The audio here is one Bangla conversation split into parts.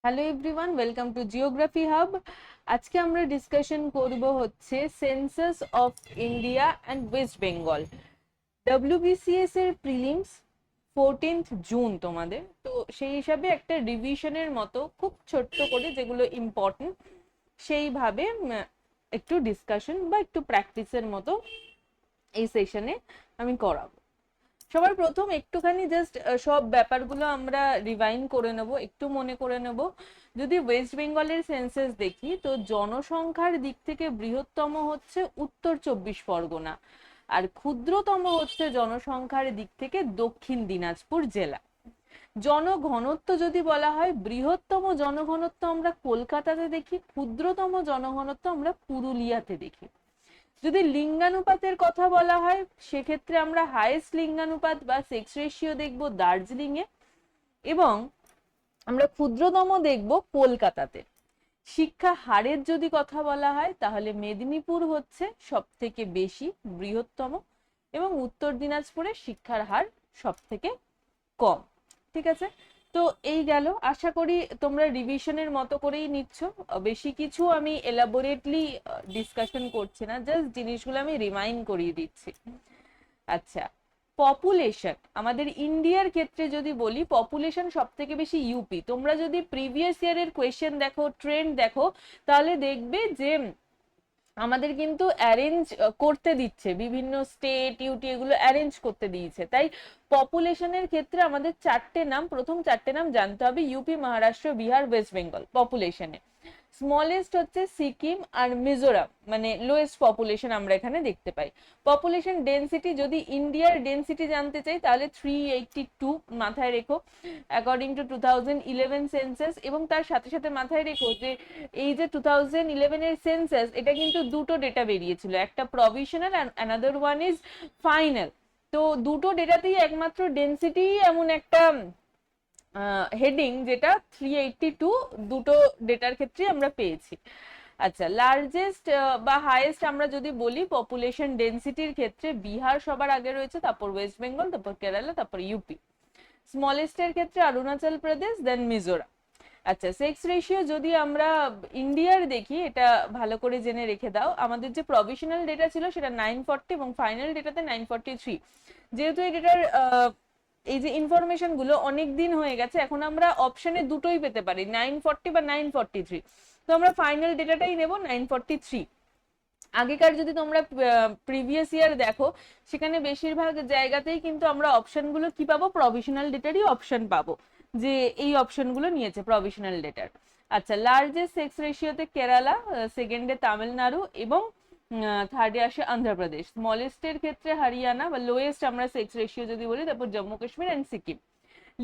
Hello everyone, welcome to geography hub. আজকে আমরা ডিসকাশন করব হচ্ছে census of India and West Bengal. WBCS এর প্রিলিমস 14th জুন তোমাদের, তো সেই হিসাবে একটা রিভিশনের মতো খুব ছোট্ট করে যেগুলো ইম্পর্টেন্ট সেইভাবে একটু ডিসকাশন বা একটু প্র্যাকটিসের মতো এই সেশনে আমি করাবো। সবার প্রথম একটুখানি জাস্ট সব ব্যাপারগুলো আমরা রিভাইন্ড করে নেব, একটু মনে করে নেব। যদি ওয়েস্ট বেঙ্গলের সেন্সাস দেখি তো জনসংখ্যার দিক থেকে বৃহত্তম হচ্ছে উত্তর 24 পরগনা, আর ক্ষুদ্রতম হচ্ছে জনসংখ্যার দিক থেকে দক্ষিণ দিনাজপুর জেলা। জনঘনত্ব যদি বলা হয়, বৃহত্তম জনঘনত্ব আমরা কলকাতাতে দেখি, ক্ষুদ্রতম জনঘনত্ব আমরা পুরুলিয়াতে দেখি। যদি লিঙ্গানুপাতের কথা বলা হয় সেক্ষেত্রে আমরা হাইয়েস্ট লিঙ্গানুপাত বা সেক্স রেশিও দেখবো দার্জিলিং এ, এবং আমরা ক্ষুদ্রতম দেখবো কলকাতাতে। শিক্ষা হারের যদি কথা বলা হয় তাহলে মেদিনীপুর হচ্ছে সব থেকে বেশি বৃহত্তম, এবং উত্তর দিনাজপুরে শিক্ষার হার সব থেকে কম। ঠিক আছে, তো এই গেল। আশা করি তোমরা রিভিশনের মতো করেই নিচ্ছ, বেশি কিছু আমি এলাবোরেটলি ডিসকাশন করছি না, জাস্ট জিনিসগুলো আমি রিমাইন্ড করিয়ে দিচ্ছি। আচ্ছা, পপুলেশন আমাদের ইন্ডিয়ার ক্ষেত্রে যদি বলি, পপুলেশন সব থেকে বেশি ইউপি। তোমরা যদি প্রিভিয়াস ইয়ারের কোয়েশ্চেন দেখো, ট্রেন্ড দেখো, তাহলে দেখবে যে আমাদের কিন্তু অ্যারেঞ্জ করতে দিচ্ছে, বিভিন্ন স্টেট ইউটি এগুলো অ্যারেঞ্জ করতে দিয়েছে। তাই পপুলেশনের ক্ষেত্রে আমাদের প্রথম চারটে নাম জানতে হবে, ইউপি, মহারাষ্ট্র, বিহার, ওয়েস্ট বেঙ্গল পপুলেশনে। স্মলেস্ট হচ্ছে সিকিম আর মিজোরাম, মানে লোয়েস্ট পপুলেশন আমরা এখানে দেখতে পাই। পপুলেশন ডেন্সিটি, যদি ইন্ডিয়ার ডেন্সিটি জানতে চাই তাহলে 382 মাথায় রেখো, অ্যাকর্ডিং টু 2011 সেন্সাস। এবং তার সাথে সাথে মাথায় রেখো যে এই যে 2011 এর সেন্সাস, এটা কিন্তু দুটো ডেটা বেরিয়েছিল, একটা provisional and another one is final. তো দুটো ডেটাতেই একমাত্র ডেন্সিটি এমন একটা হেডিং যেটা 382 দুটো ডেটার ক্ষেত্রে আমরা পেয়েছি। আচ্ছা, লার্জেস্ট বা হাইয়েস্ট আমরা যদি বলি পপুলেশন ডেন্সিটির ক্ষেত্রে বিহার সবার আগে রয়েছে, তারপর ওয়েস্ট বেঙ্গল, তারপর কেরালা, তারপর ইউপি। স্মলেস্টের ক্ষেত্রে অরুণাচল প্রদেশ, দেন মিজোরাম। আচ্ছা, সেক্স রেশিও যদি আমরা ইন্ডিয়ার দেখি, এটা ভালো করে জেনে রেখে দাও, আমাদের যে প্রভিশনাল ডেটা ছিল সেটা 940 এবং ফাইনাল ডেটাতে 943। যেহেতু এই ডেটার এই যে ইনফরমেশন গুলো অনেক দিন হয়ে গেছে, এখন আমরা অপশনে দুটোই পেতে পারি, 940 বা 943। তো আমরা ফাইনাল ডেটাটাই নেব 943। আগেকার যদি তোমরা প্রিভিয়াস ইয়ার দেখো, সেখানে বেশিরভাগ জায়গাতেই কিন্তু আমরা অপশনগুলো কি পাবো, প্রভিশনাল ডেটারই অপশন পাবো, যে এই অপশনগুলো নিয়েছে প্রভিশনাল ডেটার। আচ্ছা, লার্জেস্ট সেক্স রেশিওতে কেরালা, সেকেন্ডে তামিলনাড়ু, এবং থার্ডে আসে অন্ধ্রপ্রদেশ। স্মলেস্টের ক্ষেত্রে হরিয়ানা, বা লোয়েস্ট আমরা সেক্স রেশিও যদি বলি তারপর Jammu Kashmir and Sikkim.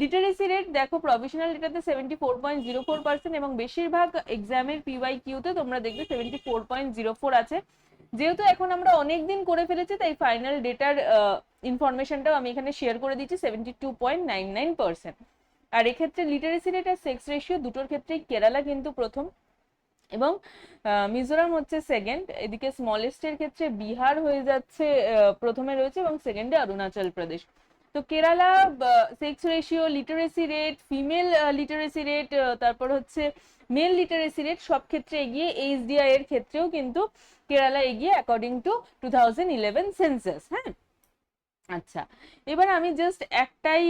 Literacy rate দেখো, প্রভিশনাল ডেটাতে 74.04%, এবং বেশিরভাগ এক্সামের পিওয়াই কিউতে তোমরা দেখবে 74.04 আছে। যেহেতু এখন আমরা অনেক দিন করে ফেলেছি, তাই ফাইনাল ডেটার ইনফরমেশনটাও আমি এখানে শেয়ার করে দিচ্ছি, 72.99%। আর এক্ষেত্রে লিটারেসি রেট আর সেক্স রেশিও দুটোর ক্ষেত্রেই কেরালা কিন্তু প্রথম, এবং মিজোরাম হচ্ছে সেকেন্ড। এদিকে স্মলেস্টের ক্ষেত্রে বিহার হয়ে যাচ্ছে প্রথমে রয়েছে, এবং সেকেন্ডে অরুণাচল প্রদেশ। তো Kerala sex ratio, literacy rate, female literacy rate, তারপর হচ্ছে মেল লিটারেসি রেট, সব ক্ষেত্রে এগিয়ে। এইচডিআই এর ক্ষেত্রেও কিন্তু কেরালা এগিয়ে অ্যাকর্ডিং টু 2011 সেন্সাস। হ্যাঁ, আচ্ছা, এবার আমি জাস্ট একটাই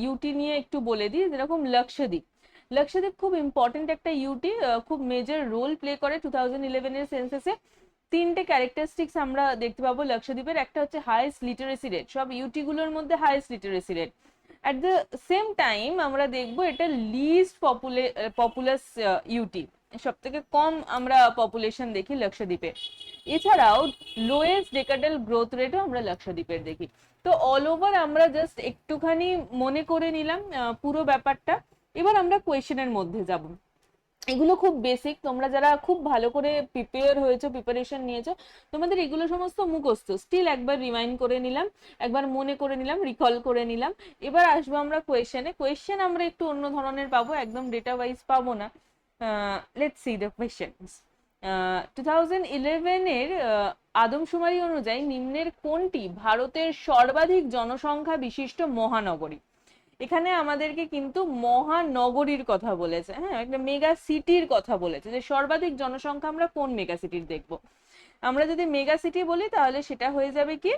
ইউটি নিয়ে একটু বলে দিই, যেরকম লক্ষদ্বীপ। লক্ষদ্বীপ খুব ইম্পর্টেন্ট একটা ইউটি, খুব মেজর রোল প্লে করে 2011 এর সেন্সাসে। তিনটে ক্যারেক্টারিস্টিক্স আমরা দেখতে পাবো লক্ষদ্বীপের। একটা হচ্ছে হাইয়েস্ট লিটারেসি রেট, সব ইউটি গুলোর মধ্যে highest literacy rate. At the same time আমরা দেখবো এটা লিস্ট পপুলাস ইউটি, সব থেকে কম আমরা পপুলেশন দেখি লক্ষদ্বীপে। এছাড়াও লোয়েস্ট ডেকাডাল গ্রোথ রেটও আমরা লক্ষদ্বীপের দেখি। তো অল ওভার আমরা জাস্ট একটুখানি মনে করে নিলাম পুরো ব্যাপারটা। এবার আমরা কোয়েশ্চেনের মধ্যে যাব। এগুলো খুব বেসিক, তোমরা যারা খুব ভালো করে প্রিপেয়ার হয়েছো, প্রিপারেশন নিয়েছো, তোমাদের এগুলো সমস্ত মুখস্থ, স্টিল একবার রিমাইন্ড করে নিলাম, একবার মনে করে নিলাম, রিকল করে নিলাম। এবার আসবো আমরা কোয়েশ্চেনে। কোয়েশ্চেন আমরা একটু অন্য ধরনের পাবো, একদম ডেটা ওয়াইজ পাবো না। Let's see the questions. 2011 এর আদমশুমারি অনুযায়ী নিম্নের কোনটি ভারতের সর্বাধিক জনসংখ্যা বিশিষ্ট মহানগরী? এখানে আমাদেরকে কিন্তু মহানগরীর কথা বলেছে, হ্যাঁ, একটা মেগা সিটির কথা বলেছে, যে সর্বাধিক জনসংখ্যা আমরা কোন মেগা সিটির দেখবো। আমরা যদি মেগা সিটি বলি তাহলে সেটা হয়ে যাবে কি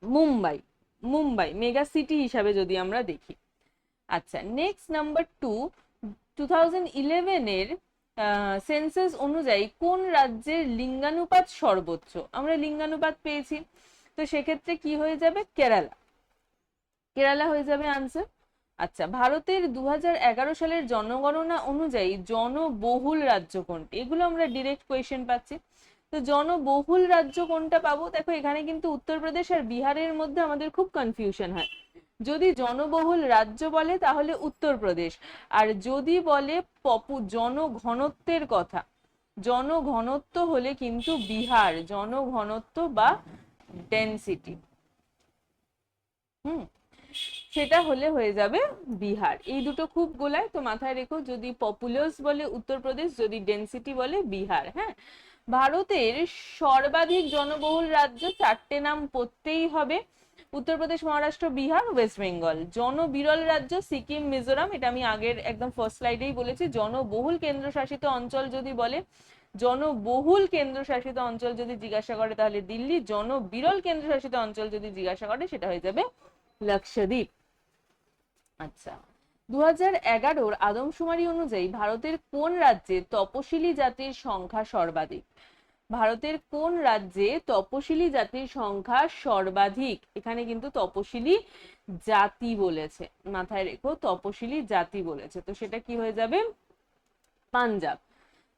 মুম্বাই। মুম্বাই মেগা সিটি হিসাবে যদি আমরা দেখি। আচ্ছা, নেক্সট নাম্বার 2011 এর সেন্সাস অনুযায়ী কোন রাজ্যের লিঙ্গানুপাত সর্বোচ্চ? আমরা লিঙ্গানুপাত পেয়েছি, তো সেক্ষেত্রে কি হয়ে যাবে? কেরালা। কেরালা হয়ে যাবে আনসার। আচ্ছা, ভারতের 2011 সালের জনগণনা অনুযায়ী জনবহুল রাজ্য কোনটি? এগুলো আমরা ডিরেক্ট কোয়েশ্চেন পাচ্ছি। তো জনবহুল রাজ্য কোনটা পাবো? দেখো এখানে কিন্তু উত্তরপ্রদেশ আর বিহারের মধ্যে আমাদের খুব কনফিউশন হয়। যদি জনবহুল রাজ্য বলে তাহলে উত্তরপ্রদেশ, আর যদি বলে জনঘনত্বের কথা, জনঘনত্ব হলে কিন্তু বিহার, জনঘনত্ব বা ডেনসিটি, সেটা হলে হয়ে যাবে বিহার। এই দুটো খুব গোলায়, তো মাথায় রেখো, যদি পপুলাস বলে উত্তরপ্রদেশ, যদি ডেনসিটি বলে বিহার। হ্যাঁ, ভারতের সর্বাধিক জনবহুল রাজ্য চারটে নাম পড়তেই হবে, উত্তরপ্রদেশ, মহারাষ্ট্র, বিহার, ওয়েস্ট বেঙ্গল। জনবিরল রাজ্য সিকিম, মিজোরাম, এটা আমি আগের একদম ফার্স্ট স্লাইডেই বলেছি। জনবহুল কেন্দ্রশাসিত অঞ্চল যদি বলে, জনবহুল কেন্দ্রশাসিত অঞ্চল যদি জিজ্ঞাসা করে তাহলে দিল্লি। জনবিরল কেন্দ্রশাসিত অঞ্চল যদি জিজ্ঞাসা করে সেটা হয়ে যাবে লাক্ষাদ্বীপ। আচ্ছা, 2011 আদমশুমারি অনুযায়ী ভারতের কোন রাজ্যে তপশিলি জাতির সংখ্যা সর্বাধিক? ভারতের কোন রাজ্যে তপশিলি জাতির সংখ্যা সর্বাধিক? এখানে কিন্তু তপশিলি জাতি বলেছে, মাথায় রেখো, তপশিলি জাতি বলেছে, তো সেটা কি হয়ে যাবে? পাঞ্জাব।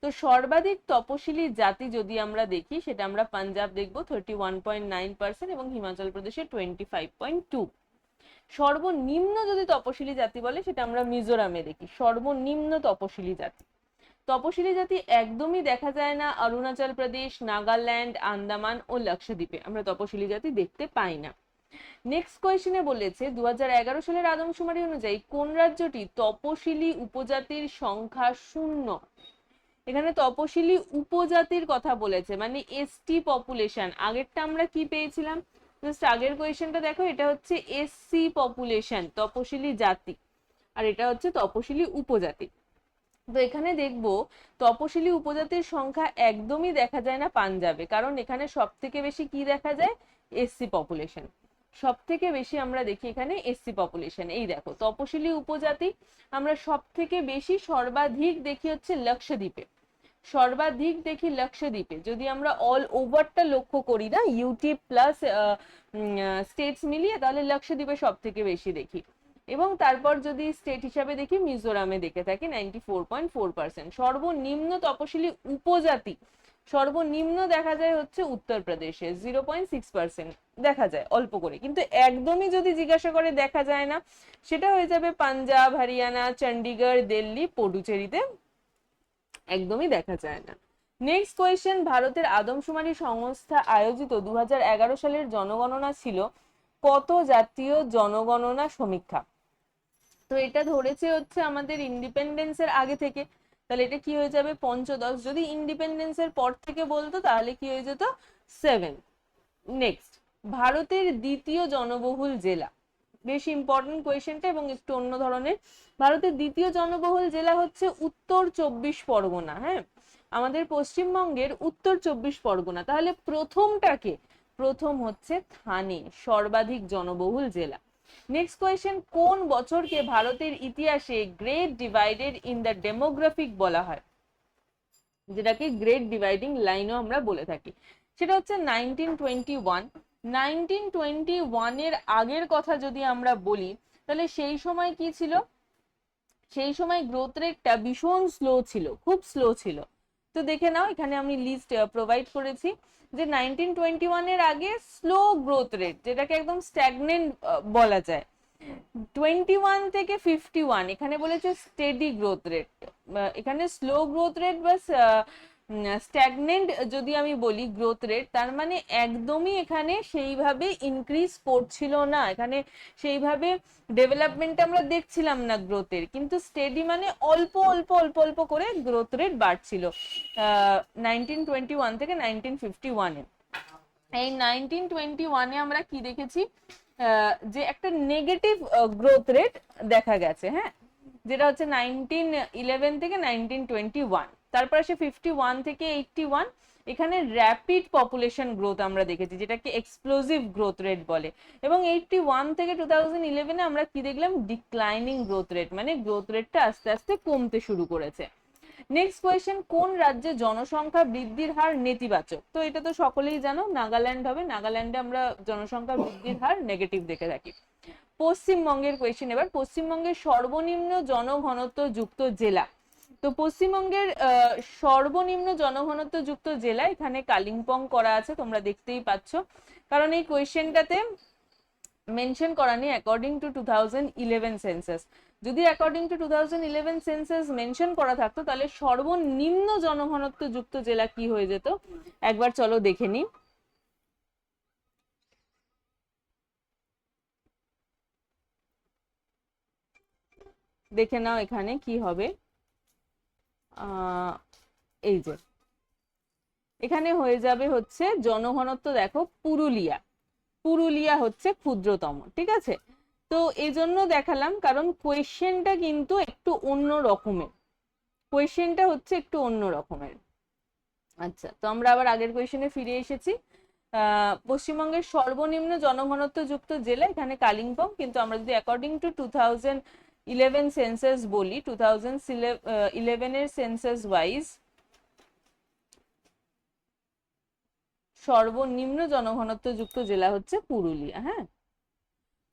তো সর্বাধিক তপশিলি জাতি যদি আমরা দেখি সেটা আমরা পাঞ্জাব দেখবো 31.9% এবং হিমাচল প্রদেশে 25.2। সর্বনিম্ন যদি তপশিলি জাতি বলে সেটা আমরা মিজোরামে দেখি, সর্বনিম্ন তপশিলি জাতি। তপশিলি জাতি একদমই দেখা যায় না অরুণাচল প্রদেশ, নাগাল্যান্ড, আন্দামান ও লাক্ষাদ্বীপে, আমরা তপশিলি জাতি দেখতে পাই না। নেক্সট কোয়েশ্চেনে বলেছে 2011 সালের আদমশুমারি অনুযায়ী কোন রাজ্যটি তপশিলি উপজাতির সংখ্যা শূন্য? এখানে তপশিলি উপজাতির কথা বলেছে, মানে এসটি পপুলেশন। আগেরটা আমরা কি পেয়েছিলাম? জাস্ট আগের কোয়েশ্চেনটা দেখো, এটা হচ্ছে এসসি পপুলেশন, তপশিলি জাতি, আর এটা হচ্ছে তপশিলি উপজাতি। তো এখানে দেখবো তপশিলি উপজাতির সংখ্যা একদমই দেখা যায় না পাঞ্জাবে, কারণ এখানে সব থেকে বেশি কি দেখা যায়? SC population. সব থেকে বেশি আমরা দেখি এখানে এসসি পপুলেশন। এই দেখো তপশিলি উপজাতি আমরা সব থেকে বেশি সর্বাধিক দেখি হচ্ছে লাক্ষাদ্বীপে, সর্বাধিক দেখি লাক্ষাদ্বীপে। যদি আমরা অল ওভারটা লক্ষ্য করি না, ইউটি প্লাস স্টেটস মিলিয়ে, তাহলে লাক্ষাদ্বীপে সব থেকে বেশি দেখি। এবং তারপর যদি স্টেট হিসাবে দেখি মিজোরামে দেখে থাকি 94.4%। সর্বনিম্ন তপশিলি উপজাতি সর্বনিম্ন দেখা যায় হচ্ছে উত্তরপ্রদেশে 0.6% দেখা যায়, অল্প করে। কিন্তু একদমই যদি জিজ্ঞাসা করে দেখা যায় না, সেটা হয়ে যাবে পাঞ্জাব, হরিয়ানা, চণ্ডীগড়, দিল্লি, পডুচেরিতে একদমই দেখা যায় না। নেক্সট কোয়েশ্চেন, ভারতের আদমশুমারি সংস্থা আয়োজিত 2011 সালের জনগণনা ছিল কত জাতীয় জনগণনা সমীক্ষা? তো এটা ধরেছে হচ্ছে আমাদের ইন্ডিপেন্ডেন্সের আগে থেকে, তাহলে এটা কি হয়ে যাবে? পঞ্চদশ। যদি ইন্ডিপেন্ডেন্সের পর থেকে বলতো তাহলে কি হয়ে যেত? 7। নেক্সট, ভারতের দ্বিতীয় জনবহুল জেলা, বেশ ইম্পর্টেন্ট কোয়েশ্চেনটা এবং একটু অন্য ধরনের। ভারতের দ্বিতীয় জনবহুল জেলা হচ্ছে উত্তর 24 পরগনা। হ্যাঁ, আমাদের পশ্চিমবঙ্গের উত্তর 24 পরগনা। তাহলে প্রথমটাকে, প্রথম হচ্ছে থানে, সর্বাধিক জনবহুল জেলা। নেক্সট কোয়েশ্চেন, কোন বছরকে ভারতের ইতিহাসে great divided in the demographic বলা হয়? যেটাকে গ্রেট ডিভাইডিং লাইনও আমরা বলে থাকি, সেটা হচ্ছে 1921। 1921 এর আগের কথা যদি আমরা বলি তাহলে সেই সময় কি ছিল? সেই সময় গ্রোথ রেটটা ভীষণ স্লো ছিল, খুব স্লো ছিল। তো দেখে নাও, এখানে আমি লিস্ট প্রোভাইড করেছি যে 1921 এর আগে স্লো গ্রোথ রেট, যেটাকে একদম স্ট্যাগনেন্ট বলা যায়। 21 থেকে 51 এখানে বলেছে স্টেডি গ্রোথ রেট। এখানে স্লো গ্রোথ রেট বা স্ট্যাগনেন্ট যদি আমি বলি গ্রোথ রেট, তার মানে একদমই এখানে সেইভাবে ইনক্রিজ করছিল না, এখানে সেইভাবে ডেভেলপমেন্ট আমরা দেখছিলাম না গ্রোথের, কিন্তু স্টেডি মানে অল্প অল্প অল্প অল্প করে গ্রোথ রেট বাড়ছিল 1921 থেকে 1951 এ। এই 1921 এ আমরা কি দেখেছি? যে একটা নেগেটিভ গ্রোথ রেট দেখা গেছে, হ্যাঁ, যেটা হচ্ছে 1911 থেকে 1921, তারপর আসে 51 থেকে 81, এখানে র্যাপিড পপুলেশন গ্রোথ আমরা দেখেছি, যেটাকে এক্সপ্লোসিভ গ্রোথ রেট বলে। এবং 81 থেকে 2011 আমরা কি দেখলাম, ডিক্লাইনিং গ্রোথ রেট, মানে গ্রোথ রেটটা আস্তে আস্তে কমতে শুরু করেছে। নেক্সট কোয়েশ্চেন, কোন রাজ্যে জনসংখ্যা বৃদ্ধির হার নেতিবাচক? তো এটা তো সকলেই জানো, নাগাল্যান্ড হবে। নাগাল্যান্ডে আমরা জনসংখ্যা বৃদ্ধির হার নেগেটিভ দেখে থাকি। পশ্চিমবঙ্গের কোয়েশ্চেন এবার, পশ্চিমবঙ্গের সর্বনিম্ন জনঘনত্ব যুক্ত জেলা। তো পশ্চিমবঙ্গের সর্বনিম্ন জনঘনত্ব যুক্ত জেলা এখানে কালিম্পং করা আছে, তোমরা দেখতেই পাচ্ছ, কারণ এই কোয়েশ্চেনটাতে মেনশন করা নেই অ্যাকর্ডিং টু 2011 সেন্সাস। যদি অ্যাকর্ডিং টু 2011 সেন্সাস মেনশন করা থাকতো, তাহলে সর্বনিম্ন জনঘনত্ব যুক্ত জেলা কি হয়ে যেত, একবার চলো দেখে নিই। দেখে নাও এখানে কি হবে। এই যে এখানে হয়ে যাবে হচ্ছে জনঘনত্ব, দেখো পুরুলিয়া, পুরুলিয়া হচ্ছে ক্ষুদ্রতম, ঠিক আছে। তো এই জন্য দেখালাম, কারণ কোয়েশ্চেনটা কিন্তু একটু অন্য রকমের, কোয়েশ্চেনটা হচ্ছে একটু অন্য রকমের। আচ্ছা, তো আমরা আবার আগের কোয়েশ্চেনে ফিরে এসেছি। পশ্চিমবঙ্গের সর্বনিম্ন জনঘনত্ব যুক্ত জেলা এখানে কালিম্পং, কিন্তু আমরা যদি অ্যাকর্ডিং টু 2011 সেন্সাস বলি, 2011 এর সেন্সাস ওয়াইজ সর্বনিম্ন জনঘনত্ব যুক্ত জেলা হচ্ছে পুরুলিয়া। হ্যাঁ,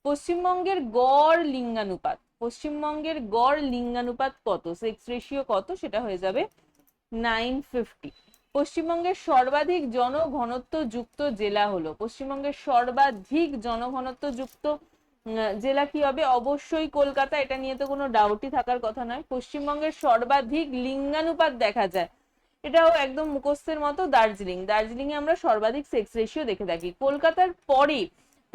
পশ্চিমবঙ্গের গড় লিঙ্গানুপাত, পশ্চিমবঙ্গের গড় লিঙ্গানুপাত কত, সেক্স রেশিও কত, সেটা হয়ে যাবে 950। পশ্চিমবঙ্গের সর্বাধিক জনঘনত্ব যুক্ত জেলা হলো, পশ্চিমবঙ্গের সর্বাধিক জনঘনত্ব যুক্ত জেলা কি হবে, অবশ্যই কলকাতা, এটা নিয়ে তো কোনো ডাউটই থাকার কথা নয়। পশ্চিমবঙ্গের সর্বাধিক লিঙ্গানুপাত দেখা যায়, এটাও একদম মুখস্থের মতো, দার্জিলিং, দার্জিলিং এ আমরা সর্বাধিক সেক্স রেশিও দেখে থাকি। কলকাতার পরে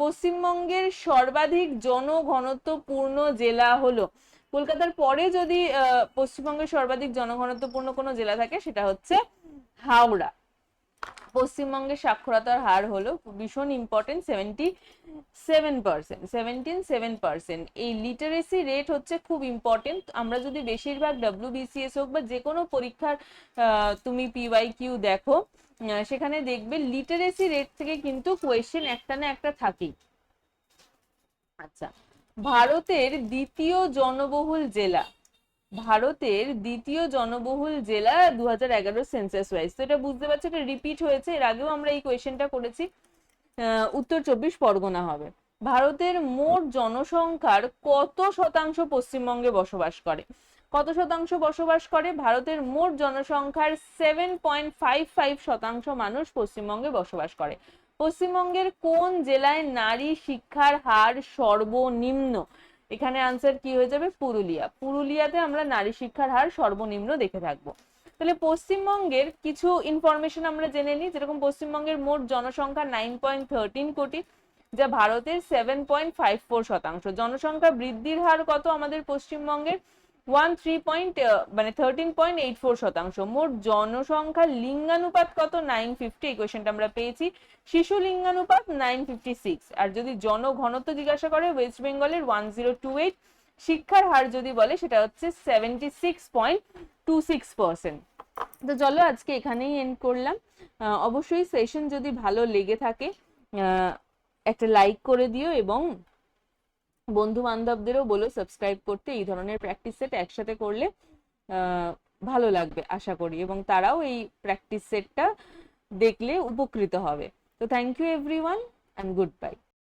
পশ্চিমবঙ্গের সর্বাধিক জনঘনত্বপূর্ণ জেলা হলো, কলকাতার পরে যদি পশ্চিমবঙ্গের সর্বাধিক জনঘনত্বপূর্ণ কোনো জেলা থাকে, সেটা হচ্ছে হাওড়া। পশ্চিমবঙ্গের সাক্ষরতার হার হলো ভীষণ ইম্পর্টেন্ট, 77%। এই লিটারেসি রেট হচ্ছে খুব ইম্পর্টেন্ট। আমরা যদি বেশিরভাগ WBCS হোক বা যে কোনো পরীক্ষার তুমি PYQ দেখো, সেখানে দেখবে লিটারেসি রেট থেকে কিন্তু কোয়েশ্চেন একটা না একটা থাকেই। আচ্ছা, ভারতের দ্বিতীয় জনবহুল জেলা, ভারতের দ্বিতীয় জনবহুল জেলা 2011 সেন্সাস ওয়াইজ। তো এটা বুঝতে পারছো, এটা রিপিট হয়েছে, এর আগেও আমরা এই কোয়েশ্চেনটা করেছি। উত্তর 24 পরগনা হবে। ভারতের মোট জনসংখ্যার কত শতাংশ পশ্চিমবঙ্গে বসবাস করে, কত শতাংশ বসবাস করে, ভারতের মোট জনসংখ্যার 7.55% মানুষ পশ্চিমবঙ্গে বসবাস করে। পশ্চিমবঙ্গের কোন জেলায় নারী শিক্ষার হার সর্বনিম্ন, এখানে আনসার কি হয়ে যাবে, পুরুলিয়া, পুরুলিয়াতে আমরা নারী শিক্ষার হার সর্বনিম্ন দেখে থাকবো। তাহলে পশ্চিমবঙ্গের কিছু ইনফরমেশন আমরা জেনে নিই, যেরকম পশ্চিমবঙ্গের মোট জনসংখ্যা 9.13 কোটি, যা ভারতের 7.54%। জনসংখ্যা বৃদ্ধির হার কত আমাদের পশ্চিমবঙ্গের, 13.84%। মোট জনসংখ্যার লিঙ্গানুপাত কত, 950, এই কোয়েশ্চেনটা আমরা পেয়েছি। শিশু লিঙ্গানুপাত 956। আর যদি জনঘনত্ব জিজ্ঞাসা করে, ওয়েস্ট বেঙ্গলের 1028। শিক্ষার হার যদি বলে, সেটা হচ্ছে 76.26%। তো চলো আজকে এখানেই এন্ড করলাম। অবশ্যই সেশন যদি ভালো লেগে থাকে একটা লাইক করে দিও, এবং বন্ধু বান্ধবদেরও বলো সাবস্ক্রাইব করতে। এই ধরনের প্র্যাকটিস সেট একসাথে করলে ভালো লাগবে আশা করি, এবং তারাও এই প্র্যাকটিস সেটটা দেখলে উপকৃত হবে। তো thank you everyone, and good bye.